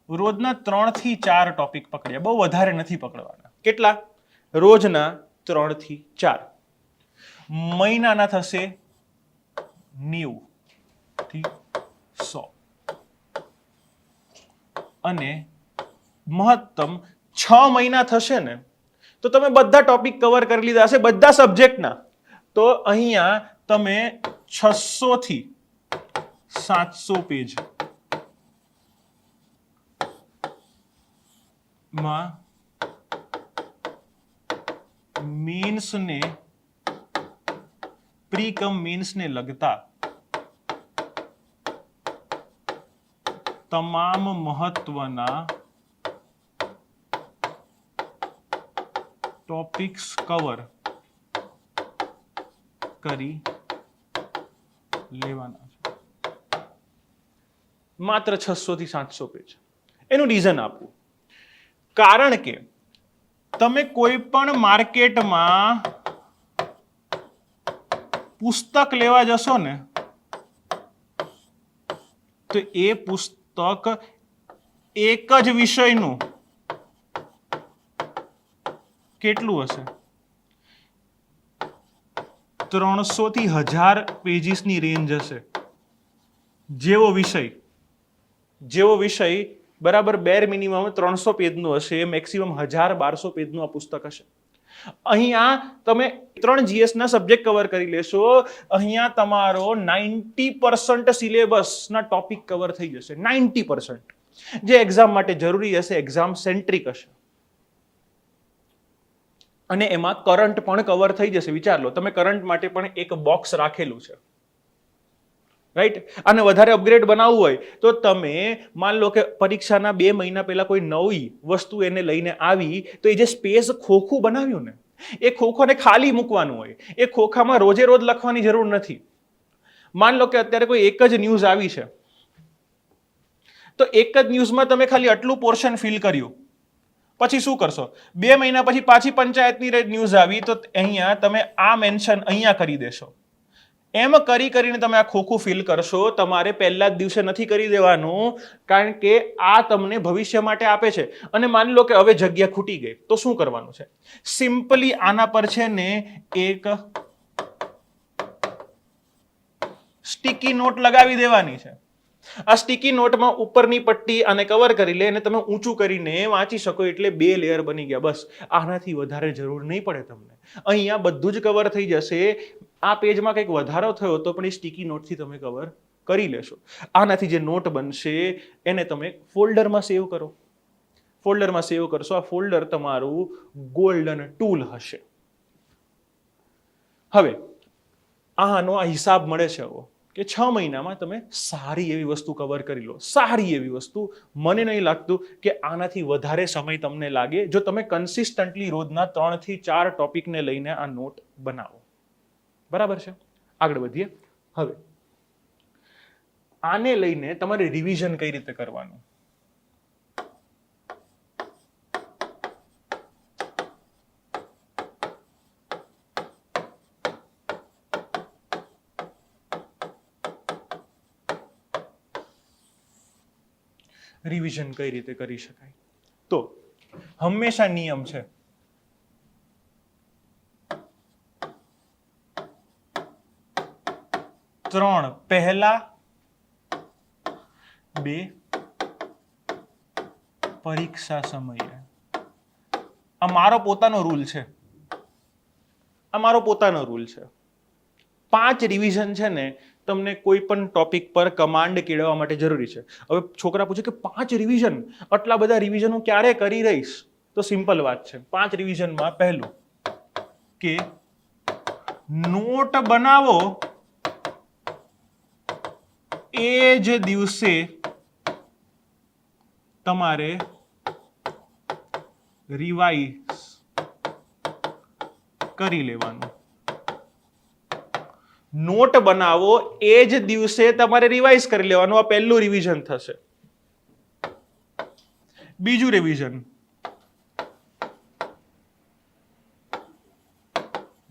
રોજના 3 થી 4 ટોપિક પકડ્યા, બહુ વધારે નથી પકડવાના. કેટલા? રોજના 3 થી 4. મહિનાના થશે 90 થી 100 અને મહત્તમ 6 મહિના થશે ને તો તમે બધા ટોપિક કવર કરી લીધા હશે, બધા સબ્જેક્ટના. તો અહીંયા તમે 600 થી 700 પેજ માં મીન્સને પ્રીકમ મીન્સને લગતા તમામ મહત્વના ટોપિક્સ કવર કરી લેવાના છે. માત્ર 600 થી 700 પેજ. એનું રીઝન આપું, કારણ કે તમે કોઈ પણ માર્કેટમાં પુસ્તક લેવા જશો ને તો એ પુસ્તક એક જ વિષયનું કેટલું હશે? 300 થી 1000 પેજીસની રેન્જ હશે. જેવો વિષય બરાબર બેર મિનિમમ 300 પેજનું હશે, મેક્સિમમ 1000-1200 પેજનું આ પુસ્તક હશે. અહીંયા તમે 3 GS ના સબ્જેક્ટ કવર કરી લેશો, અહીંયા તમારો 90% સિલેબસના ટોપિક કવર થઈ જશે. 90% જે એક્ઝામ માટે જરૂરી હશે, એક્ઝામ સેન્ટ્રિક હશે. અને એમાં કરંટ પણ કવર થઈ જશે. વિચાર લો, તમે કરંટ માટે પણ એક બોક્સ રાખેલું છે, રાઈટ. અને વધારે અપગ્રેડ બનાવવું હોય તો તમે માન લો કે પરીક્ષાના 2 મહિના પહેલા કોઈ નવી વસ્તુ એને લઈને આવી, તો એ જે સ્પેસ ખોખું બનાવ્યું ને, એ ખોખાને ખાલી મૂકવાનું હોય. એ ખોખામાં રોજે રોજ લખવાની જરૂર નથી. માન લો કે અત્યારે કોઈ એક જ ન્યૂઝ આવી છે, તો એક જ ન્યૂઝમાં તમે ખાલી આટલું પોર્શન ફિલ કર્યું, પછી શું કરશો? 2 મહિના પછી પાછી પંચાયતની ન્યૂઝ આવી, તો અહીંયા તમે આ મેન્શન અહીંયા કરી દેશો. એમ કરી કરીને તમે આ ખોખું ફિલ કરશો. તમારે પહેલા જ દિવસે નથી કરી દેવાનું, કારણ કે આ તમને ભવિષ્ય માટે આપે છે. અને માની લો કે હવે જગ્યા ખૂટી ગઈ, તો શું કરવાનું છે? સિમ્પલી આના પર છે ને એક સ્ટીકી નોટ લગાવી દેવાની છે. આ સ્ટીકી નોટમાં ઉપરની પટ્ટી આને કવર કરી લે અને તમે ઊંચું કરીને વાંચી શકો, એટલે 2 લેયર બની ગયા. બસ, આનાથી વધારે જરૂર નહીં પડે તમને. અહીંયા બધું જ કવર થઈ જશે. આ પેજમાં કંઈક વધારો થયો તો પણ એ સ્ટીકી નોટથી તમે કવર કરી લેશો. આનાથી જે નોટ બનશે એને તમે ફોલ્ડરમાં સેવ કરો. ફોલ્ડરમાં સેવ કરશો. આ ફોલ્ડર તમારું ગોલ્ડન ટૂલ હશે. હવે આનો આ હિસાબ મળે છે. કે 6 મહિનામાં તમે સારી એવી વસ્તુ કવર કરી લો, સારી એવી વસ્તુ. મને નહીં લાગતું કે આનાથી વધારે સમય તમને લાગે જો તમે કન્સિસ્ટન્ટલી રોજના 3 થી 4 ટોપિકને લઈને આ નોટ બનાવો. બરાબર છે? આગળ વધીએ. હવે આને લઈને તમારે રિવિઝન કઈ રીતે કરવાનું? રિવિઝન કઈ રીતે કરી શકાય? તો હંમેશા નિયમ છે, ત્રણ પહેલા, બે પરીક્ષા સમયે. આ મારો પોતાનો રૂલ છે, આ મારો પોતાનો રૂલ છે. 5 રિવિઝન છે ને તમને કોઈ પણ ટોપિક પર કમાન્ડ કેળવવા માટે જરૂરી છે. હવે છોકરા પૂછે કે 5 રિવિઝન, આટલા બધા રિવિઝન હું ક્યારે કરી રહીશ? તો સિમ્પલ વાત છે. 5 રિવિઝનમાં પહેલું કે નોટ બનાવો એ જ દિવસે તમારે રિવાઇઝ કરી લેવાનું. નોટ બનાવો એ જ દિવસે તમારે રિવાઇઝ કરી લેવાનું. આ પહેલું રિવિઝન થશે. બીજું રિવિઝન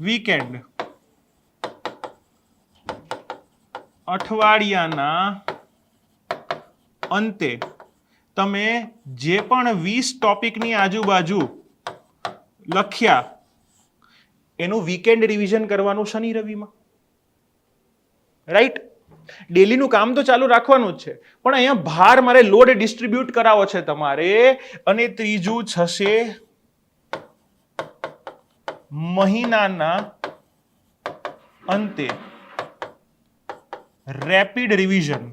વીકેન્ડ, અઠવાડિયાના અંતે તમે જે પણ 20 ટોપિકની આજુબાજુ લખ્યા એનું વીકેન્ડ રિવિઝન કરવાનું શનિ રવિમાં. રાઈટ? ડેલીનું કામ તો ચાલુ રાખવાનું જ છે, પણ અહીંયા ભાર મારે લોડ ડિસ્ટ્રીબ્યુટ કરાવો છે તમારે. અને ત્રીજું થશે મહિનાના અંતે રેપિડ રિવિઝન.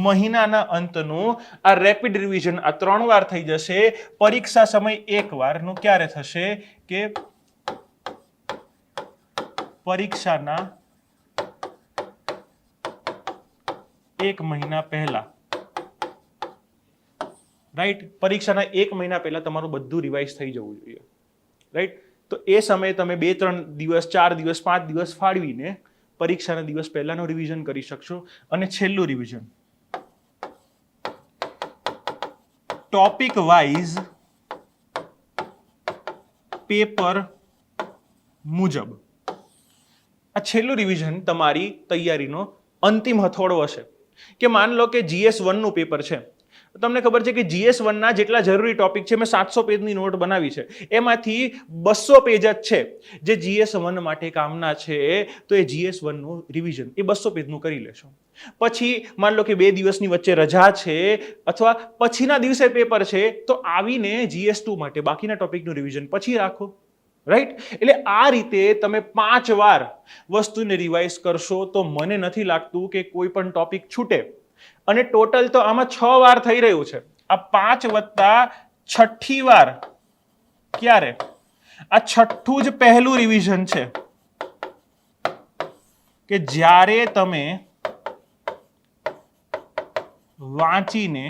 મહિનાના અંતનું આ રેપિડ રિવિઝન આ 3 વાર થઈ જશે. પરીક્ષા સમય 1 વારનું ક્યારે થશે? કે પરીક્ષાના 1 મહિના પહેલા. રાઈટ? પરીક્ષાના 1 મહિના પહેલા તમારું બધું રિવાઇઝ થઈ જવું જોઈએ. રાઈટ? તો એ સમયે તમે 2-3 દિવસ, 4 દિવસ, 5 દિવસ ફાળવીને પરીક્ષાના દિવસ પહેલાનું રિવિઝન કરી શકશો. અને છેલ્લું રિવિઝન ટોપિક વાઇઝ પેપર મુજબ. આ છેલ્લું રિવિઝન તમારી તૈયારીનો અંતિમ હથોડો હશે. કે માન લો કે GS1 નું પેપર છે, તમને ખબર છે કે GS1 ના જેટલા જરૂરી ટોપિક છે, મેં 700 પેજની નોટ બનાવી છે, એમાંથી 200 પેજ જ છે જે GS1 માટે કામના છે. તો એ GS1 નું રિવિઝન એ 200 પેજનું કરી લેશો. પછી માન લો કે 2 દિવસની વચ્ચે રજા છે અથવા પછીના દિવસે પેપર છે, તો આવીને GS2 માટે બાકીના ટોપિકનું રિવિઝન પછી રાખો. રાઈટ? એટલે આ રીતે તમે 5 વાર વસ્તુને રિવાઇઝ કરશો તો મને નથી લાગતું કે કોઈ પણ ટોપિક છૂટે. અને ટોટલ તો આમાં 6 વાર થઈ રહ્યું છે. આ 5 વત્તા 6ઠી વાર ક્યારે? આ 6ઠું જ પહેલું રિવિઝન છે કે જ્યારે તમે વાંચીને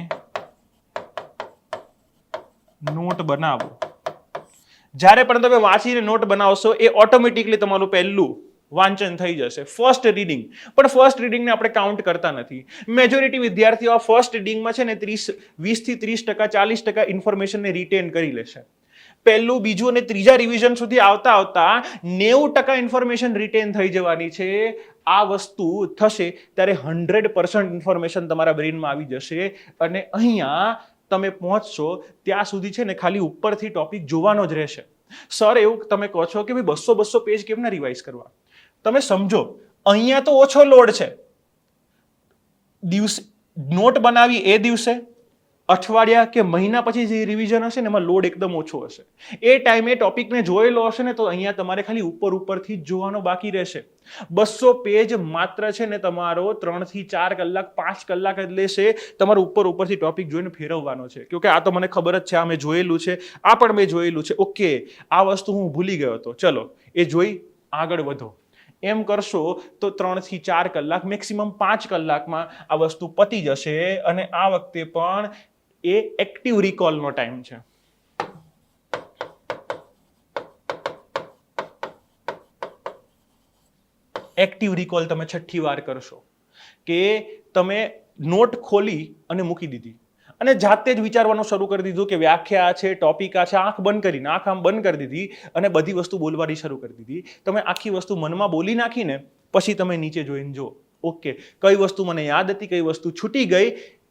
નોટ બનાવો. જ્યારે પણ તમે વાંચીને નોટ બનાવશો એ ઓટોમેટિકલી તમારું પહેલું વાંચન થઈ જશે, ફર્સ્ટ રીડિંગ. પણ ફર્સ્ટ રીડિંગને આપણે કાઉન્ટ કરતા નથી. મેજોરિટી વિદ્યાર્થીઓ ફર્સ્ટ રીડિંગમાં છે ને 20 થી 30%, 40% ઇન્ફોર્મેશનને રિટેન કરી લેશે. પહેલું, બીજું અને ત્રીજા રિવિઝન સુધી આવતા આવતા 90% ઇન્ફોર્મેશન રિટેન થઈ જવાની છે. આ વસ્તુ થશે ત્યારે 100% ઇન્ફોર્મેશન તમારા બ્રેઇનમાં આવી જશે. અને અહીંયા તમે પહોંચશો ત્યાં સુધી છે ને ખાલી ઉપરથી ટોપિક જોવાનો જ રહેશે. સર એવું તમે કહો છો કે ભાઈ 200 પેજ કેમ ના રિવાઇઝ કરવા? તમે સમજો, અહીંયા તો ઓછો લોડ છે. દિવસે નોટ બનાવી એ દિવસે, અઠવાડિયા કે મહિના પછી જે રિવિઝન હશે ને એમાં લોડ એકદમ ઓછો હશે. એ ટાઈમે ટોપિકને જોયેલો હશે ને તો અહીંયા તમારે ખાલી ઉપરથી જ જોવાનો બાકી રહેશે. 200 પેજ માત્ર છે ને તમારો 3 થી 4 કલાક, 5 કલાક જ લેશે તમારો ઉપરથી ટોપિક જોઈને ફેરવવાનો છે. કે આ તો મને ખબર જ છે, આ મેં જોયેલું છે, આ પણ મેં જોયેલું છે, ઓકે આ વસ્તુ હું ભૂલી ગયો હતો, ચલો એ જોઈ આગળ વધો. એમ કરશો તો 3 થી 4 કલાક, મેક્સિમમ 5 કલાકમાં આ વસ્તુ પતી જશે. અને આ વખતે પણ એ એક્ટિવ રિકોલનો ટાઈમ છે. એક્ટિવ રિકોલ તમે 6ઠ્ઠી વાર કરશો કે તમે નોટ ખોલી અને મૂકી દીધી અને જાતે જ વિચારવાનું શરૂ કરી દીધું કે વ્યાખ્યા છે, ટોપિક આ છે, આંખ બંધ કરીને આંખ આમ બંધ કરી દીધી અને બધી વસ્તુ બોલવાની શરૂ કરી દીધી. તમે આખી વસ્તુ મનમાં બોલી નાખીને પછી તમે નીચે જોઈને જો ઓકે કઈ વસ્તુ મને યાદ હતી, કઈ વસ્તુ છૂટી ગઈ.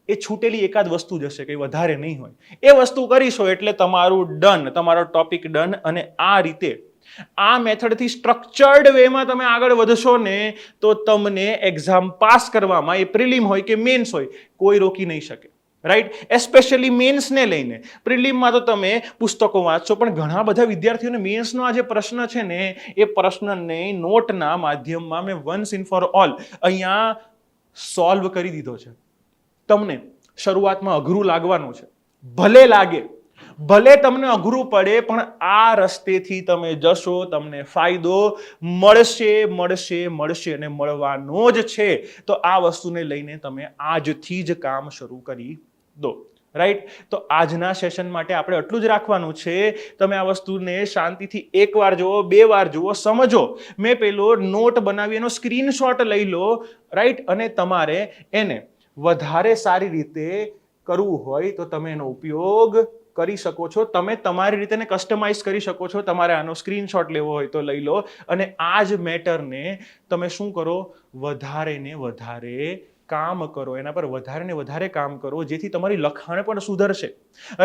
એ છૂટેલી એકાદ વસ્તુ જ હશે, કંઈ વધારે નહીં હોય. એ વસ્તુ કરીશો એટલે તમારું ડન, તમારો ટોપિક ડન. અને આ રીતે આ મેથડથી સ્ટ્રક્ચર્ડ વેમાં તમે આગળ વધશો ને તો તમને એક્ઝામ પાસ કરવામાં, એ પ્રિલિમ હોય કે મેન્સ હોય, કોઈ રોકી નહીં શકે. રાઈટ? એસ્પેશિયલી મેન્સને લઈને. પ્રિલિમમાં તો તમે પુસ્તકો વાંચશો, પણ ઘણા બધા વિદ્યાર્થીઓને મેન્સનો આ જે પ્રશ્ન છે ને એ પ્રશ્નને નોટના માધ્યમમાં મેં વન્સ ઇન ફોર ઓલ અહીંયા સોલ્વ કરી દીધો છે. તમને શરૂઆતમાં અઘરું લાગવાનું છે, ભલે લાગે, ભલે તમને અઘરું પડે, પણ આ રસ્તેથી તમે જશો તમને ફાયદો મળશે અને મળવાનો જ છે. તો આ વસ્તુને લઈને તમે આજથી જ કામ શરૂ કરી દો. રાઈટ? તો આજના સેશન માટે આપણે આટલું જ રાખવાનું છે. તમે આ વસ્તુને શાંતિથી એકવાર જુઓ, 2 વાર જુઓ, સમજો. મેં પેલો નોટ બનાવી એનો સ્ક્રીનશોટ લઈ લો. રાઈટ? અને તમારે એને વધારે સારી રીતે કરવું હોય તો તમે એનો ઉપયોગ કરી શકો છો. તમે તમારી રીતે કસ્ટમાઇઝ કરી શકો છો. તમારે આનો સ્ક્રીનશોટ લેવો હોય તો લઈ લો અને આ જ મેટરને તમે શું કરો, વધારે ને વધારે કામ કરો, એના પર વધારે ને વધારે કામ કરો, જેથી તમારી લખાણ પણ સુધરશે,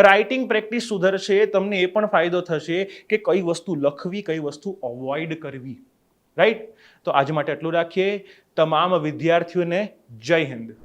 રાઇટિંગ પ્રેક્ટિસ સુધરશે. તમને એ પણ ફાયદો થશે કે કઈ વસ્તુ લખવી, કઈ વસ્તુ અવોઇડ કરવી. રાઈટ? તો આજ માટે આટલું રાખીએ. તમામ વિદ્યાર્થીઓને જય હિન્દ.